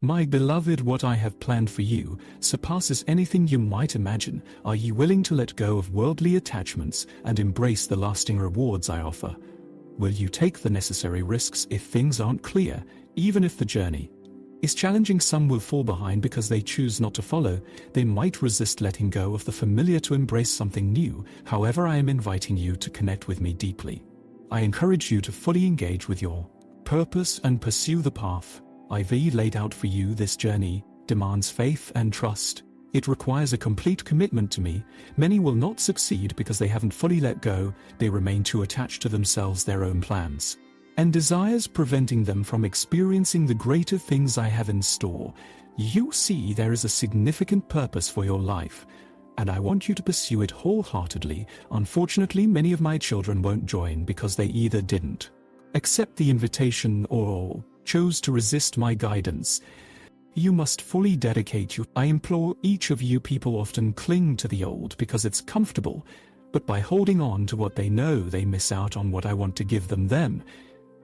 My beloved, what I have planned for you surpasses anything you might imagine. Are you willing to let go of worldly attachments and embrace the lasting rewards I offer? Will you take the necessary risks if things aren't clear, even if the journey is challenging? Some will fall behind because they choose not to follow. They might resist letting go of the familiar to embrace something new. However, I am inviting you to connect with me deeply. I encourage you to fully engage with your purpose and pursue the path I've laid out for you. This journey demands faith and trust. It requires a complete commitment to me. Many will not succeed because they haven't fully let go. They remain too attached to themselves, their own plans and desires, preventing them from experiencing the greater things I have in store. You see, there is a significant purpose for your life, and I want you to pursue it wholeheartedly. Unfortunately, many of my children won't join because they either didn't accept the invitation or chose to resist my guidance. You must fully dedicate you. I implore each of you. People often cling to the old because it's comfortable, but by holding on to what they know, they miss out on what I want to give them.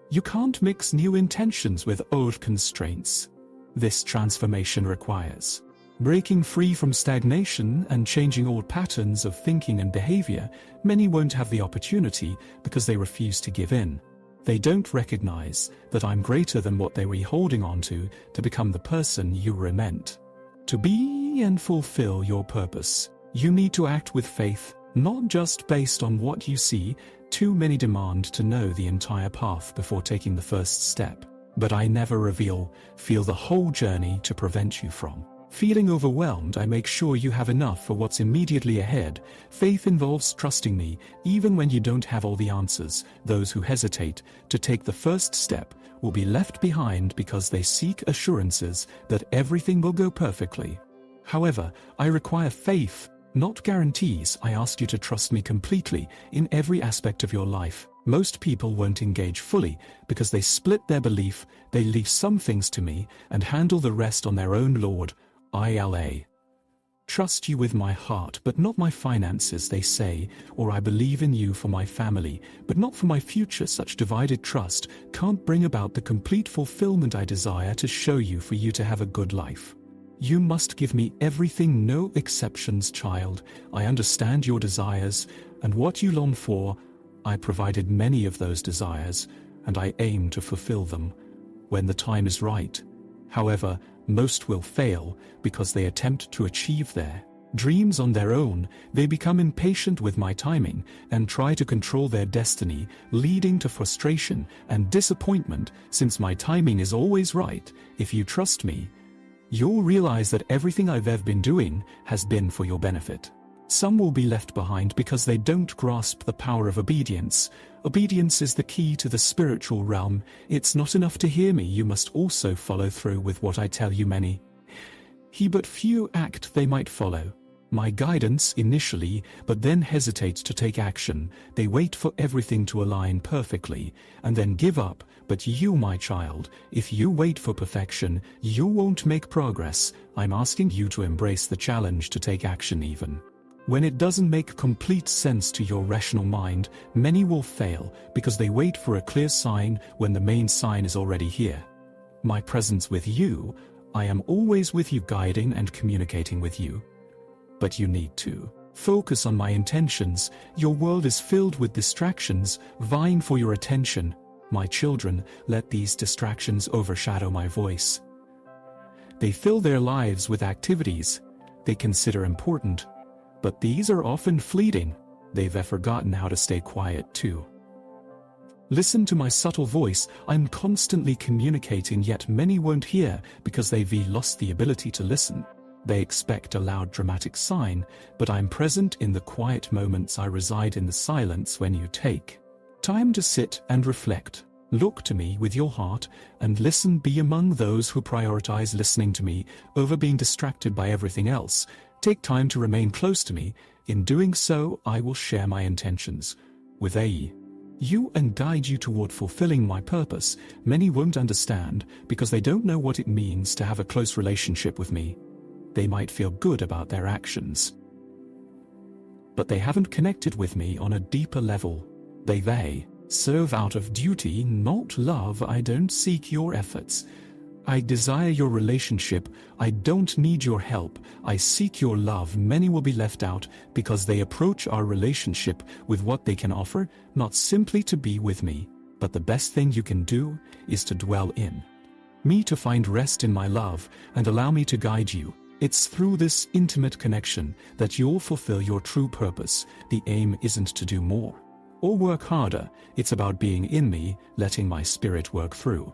You can't mix new intentions with old constraints. This transformation requires breaking free from stagnation and changing old patterns of thinking and behavior. Many won't have the opportunity because they refuse to give in. They don't recognize that I'm greater than what they were holding on to become the person you were meant to be and fulfill your purpose. You need to act with faith, not just based on what you see. Too many demand to know the entire path before taking the first step. But I never feel the whole journey to prevent you from feeling overwhelmed. I make sure you have enough for what's immediately ahead. Faith involves trusting me, even when you don't have all the answers. Those who hesitate to take the first step will be left behind because they seek assurances that everything will go perfectly. However, I require faith, not guarantees. I ask you to trust me completely in every aspect of your life. Most people won't engage fully because they split their belief. They leave some things to me and handle the rest on their own. Lord, I trust you with my heart, but not my finances, they say, or I believe in you for my family, but not for my future. Such divided trust can't bring about the complete fulfillment I desire to show you for you to have a good life. You must give me everything, no exceptions, child. I understand your desires and what you long for. I provided many of those desires, and I aim to fulfill them when the time is right. However, most will fail because they attempt to achieve their dreams on their own. They become impatient with my timing and try to control their destiny, leading to frustration and disappointment. Since my timing is always right, if you trust me, you'll realize that everything I've ever been doing has been for your benefit. Some will be left behind because they don't grasp the power of obedience. Obedience is the key to the spiritual realm. It's not enough to hear me, you must also follow through with what I tell you. Many but few act. They might follow my guidance initially, but then hesitate to take action. They wait for everything to align perfectly and then give up. But you, my child, if you wait for perfection, you won't make progress. I'm asking you to embrace the challenge to take action even when it doesn't make complete sense to your rational mind. Many will fail because they wait for a clear sign when the main sign is already here. My presence with you, I am always with you, guiding and communicating with you. But you need to focus on my intentions. Your world is filled with distractions vying for your attention. My children, let these distractions overshadow my voice. They fill their lives with activities they consider important, but these are often fleeting. They've forgotten how to stay quiet too. Listen to my subtle voice. I'm constantly communicating, yet many won't hear because they've lost the ability to listen. They expect a loud dramatic sign, but I'm present in the quiet moments. I reside in the silence when you take time to sit and reflect. Look to me with your heart and listen. Be among those who prioritize listening to me over being distracted by everything else. Take time to remain close to me. In doing so, I will share my intentions with you and guide you toward fulfilling my purpose. Many won't understand because they don't know what it means to have a close relationship with me. They might feel good about their actions, but they haven't connected with me on a deeper level. They serve out of duty, not love. I don't seek your efforts. I desire your relationship. I don't need your help. I seek your love. Many will be left out because they approach our relationship with what they can offer, not simply to be with me, but the best thing you can do is to dwell in me, to find rest in my love and allow me to guide you. It's through this intimate connection that you'll fulfill your true purpose. The aim isn't to do more or work harder. It's about being in me, letting my spirit work through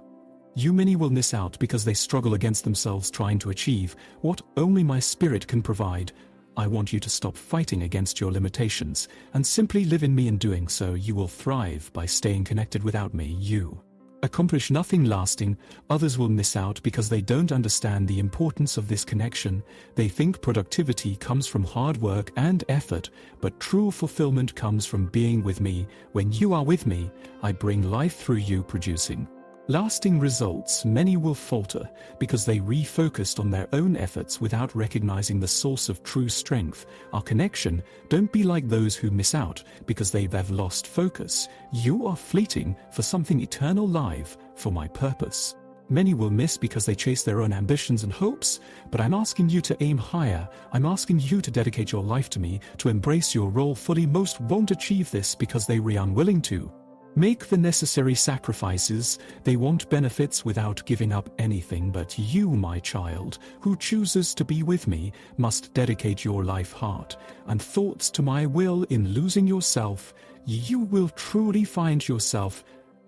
you. Many will miss out because they struggle against themselves trying to achieve what only my spirit can provide. I want you to stop fighting against your limitations and simply live in me. In doing so, you will thrive. By staying connected without me, you accomplish nothing lasting. Others will miss out because they don't understand the importance of this connection. They think productivity comes from hard work and effort, but true fulfillment comes from being with me. When you are with me, I bring life through you, producing lasting results. Many will falter because they refocused on their own efforts without recognizing the source of true strength, our connection. Don't be like those who miss out because they've lost focus. You are fleeting for something eternal, live for my purpose. Many will miss because they chase their own ambitions and hopes, but I'm asking you to aim higher. I'm asking you to dedicate your life to me, to embrace your role fully. Most won't achieve this because they are unwilling to make the necessary sacrifices. They want benefits without giving up anything. But you, my child, who chooses to be with me, must dedicate your life, heart, and thoughts to my will. In losing yourself, you will truly find yourself.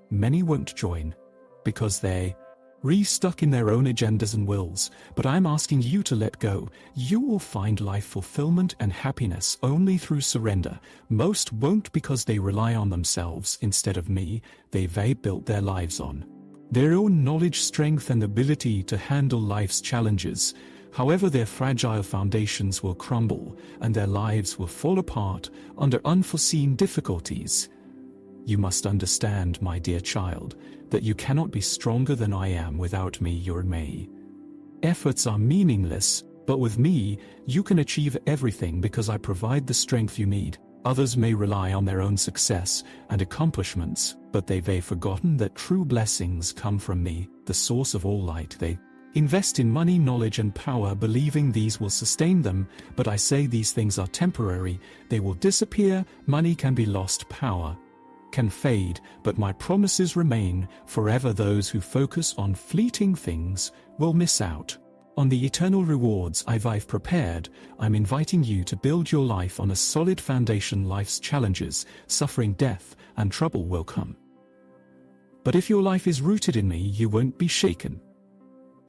Many won't join because they stuck in their own agendas and wills, but I'm asking you to let go. You will find life fulfillment and happiness only through surrender. Most won't because they rely on themselves instead of me. They've built their lives on their own knowledge, strength, and ability to handle life's challenges. However, their fragile foundations will crumble and their lives will fall apart under unforeseen difficulties. You must understand, my dear child, that you cannot be stronger than I am without me. Your efforts are meaningless, but with me, you can achieve everything because I provide the strength you need. Others may rely on their own success and accomplishments, but they've forgotten that true blessings come from me, the source of all light. They invest in money, knowledge, and power, believing these will sustain them, but I say these things are temporary. They will disappear. Money can be lost, power can fade, but my promises remain forever. Those who focus on fleeting things will miss out on the eternal rewards I've prepared. I'm inviting you to build your life on a solid foundation. Life's challenges, suffering, death, and trouble will come, but if your life is rooted in me, you won't be shaken.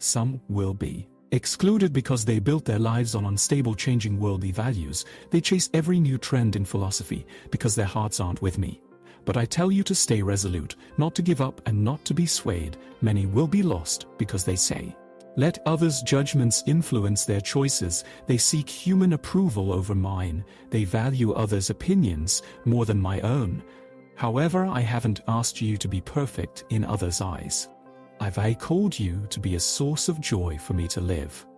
Some will be excluded because they built their lives on unstable, changing worldly values. They chase every new trend in philosophy because their hearts aren't with me. But I tell you to stay resolute, not to give up and not to be swayed. Many will be lost because they say, let others' judgments influence their choices. They seek human approval over mine. They value others' opinions more than my own. However, I haven't asked you to be perfect in others' eyes. I've called you to be a source of joy for me to live.